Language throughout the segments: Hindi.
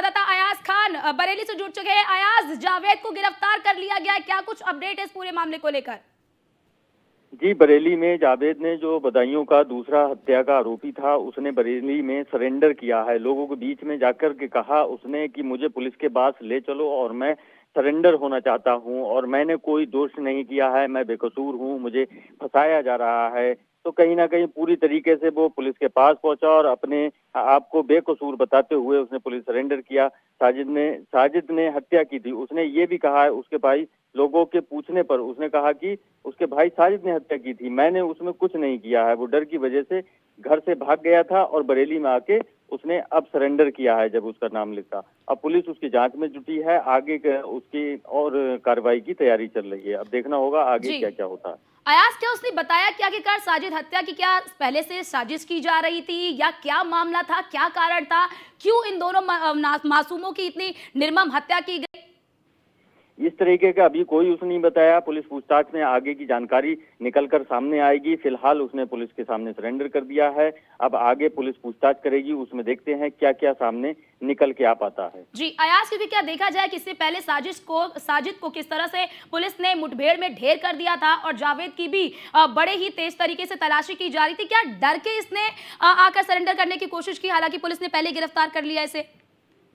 संवाददाता अयाज खान बरेली से जुड़ चुके हैं। अयाज, जावेद को गिरफ्तार कर लिया गया है, क्या कुछ अपडेट है इस पूरे मामले को लेकर? जी, बरेली में जावेद ने जो बदायूं का दूसरा हत्या का आरोपी था, उसने बरेली में सरेंडर किया है। लोगों के बीच में जाकर के कहा उसने कि मुझे पुलिस के पास ले चलो और मैं सरेंडर होना चाहता हूं और मैंने कोई दोष नहीं किया है, मैं बेकसूर हूं, मुझे फंसाया जा रहा है। तो कहीं ना कहीं पूरी तरीके से वो पुलिस के पास पहुंचा और अपने आप को बेकसूर बताते हुए उसने पुलिस सरेंडर किया। साजिद ने हत्या की थी। उसने ये भी कहा है, उसके भाई लोगों के पूछने पर उसने कहा कि उसके भाई साजिद ने हत्या की थी, मैंने उसमें कुछ नहीं किया है। वो डर की वजह से घर से भाग गया था और बरेली में आके उसने अब सरेंडर किया है जब उसका नाम लिखा। अब पुलिस उसकी जांच में जुटी है, आगे उसकी और कार्रवाई की तैयारी चल रही है। अब देखना होगा आगे क्या क्या होता है। अयाज, क्या उसने बताया कि आखिरकार साजिद हत्या की क्या पहले से साजिश की जा रही थी या क्या मामला था, क्या कारण था, क्यों इन दोनों मासूमों की इतनी निर्मम हत्या की गई? इस तरीके का अभी कोई उसने नहीं बताया। पुलिस पूछताछ में आगे की जानकारी निकलकर सामने आएगी। फिलहाल उसने पुलिस के सामने सरेंडर कर दिया है। अब आगे पुलिस पूछताछ करेगी, उसमें देखते हैं क्या क्या सामने निकल के आ पाता है। जी अयाज, क्योंकि क्या देखा जाए कि इससे पहले साजिद को किस तरह से पुलिस ने मुठभेड़ में ढेर कर दिया था और जावेद की भी बड़े ही तेज तरीके से तलाशी की जा रही थी। क्या डर के इसने आकर सरेंडर करने की कोशिश की, हालांकि पुलिस ने पहले गिरफ्तार कर लिया इसे?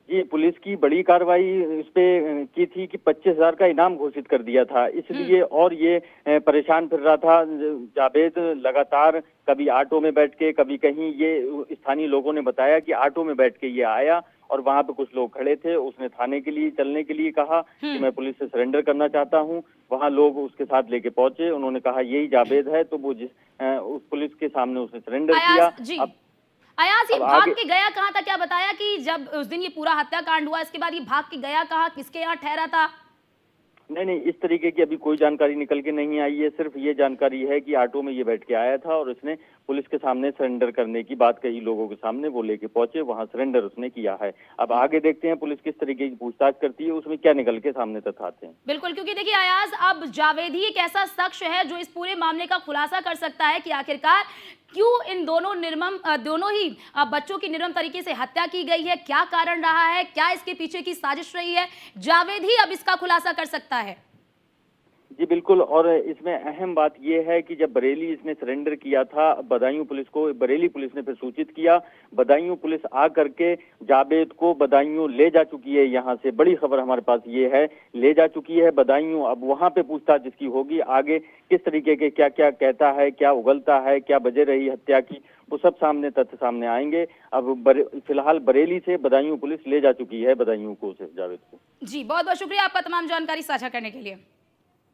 जी, पुलिस की बड़ी कार्रवाई इस पे की थी कि 25,000 का इनाम घोषित कर दिया था, इसलिए और ये परेशान फिर रहा था जावेद। लगातार कभी ऑटो में बैठ के, कभी कहीं, ये स्थानीय लोगों ने बताया कि ऑटो में बैठ के ये आया और वहां पे कुछ लोग खड़े थे। उसने थाने के लिए चलने के लिए कहा कि मैं पुलिस से सरेंडर करना चाहता हूं। वहां लोग उसके साथ लेके पहुंचे, उन्होंने कहा यही जावेद है, तो वो उस पुलिस के सामने उसने सरेंडर किया। अब अयाज, ये अब भाग आगे के गया कहाँ था? क्या बताया कि जब उस दिन ये पूरा हत्याकांड हुआ इसके बाद ये भाग के गया कहाँ, किसके यहाँ ठहरा था? नहीं, इस तरीके की अभी कोई जानकारी निकल के नहीं आई है। सिर्फ ये जानकारी है कि ऑटो में ये बैठ के आया था और उसने पुलिस के सामने सरेंडर करने की बात कही लोगों के सामने, वो लेके पहुंचे, वहां सरेंडर उसने किया है। अब आगे देखते हैं पुलिस किस तरीके की पूछताछ करती है, उसमें क्या निकल के सामने तक आते हैं। बिल्कुल, क्योंकि देखिए अयाज, अब जावेद ही एक ऐसा शख्स है जो इस पूरे मामले का खुलासा कर सकता है कि आखिरकार क्यों इन दोनों ही बच्चों की निर्मम तरीके से हत्या की गई है, क्या कारण रहा है, क्या इसके पीछे की साजिश रही है। जावेद ही अब इसका खुलासा कर सकता है। जी बिल्कुल, और इसमें अहम बात यह है कि जब बरेली इसने सरेंडर किया था, बदायूं पुलिस को बरेली पुलिस ने फिर सूचित किया। बदायूं पुलिस आ करके जावेद को बदायूं ले जा चुकी है। यहाँ से बड़ी खबर हमारे पास ये है, ले जा चुकी है बदायूं। अब वहां पे पूछताछ जिसकी होगी, आगे किस तरीके के क्या क्या कहता है, क्या उगलता है, क्या वजह रही हत्या की, वो सब तथ्य सामने आएंगे। अब फिलहाल बरेली से बदायूं पुलिस ले जा चुकी है बदायूं को, जावेद को। जी बहुत बहुत शुक्रिया आपका तमाम जानकारी साझा करने के लिए।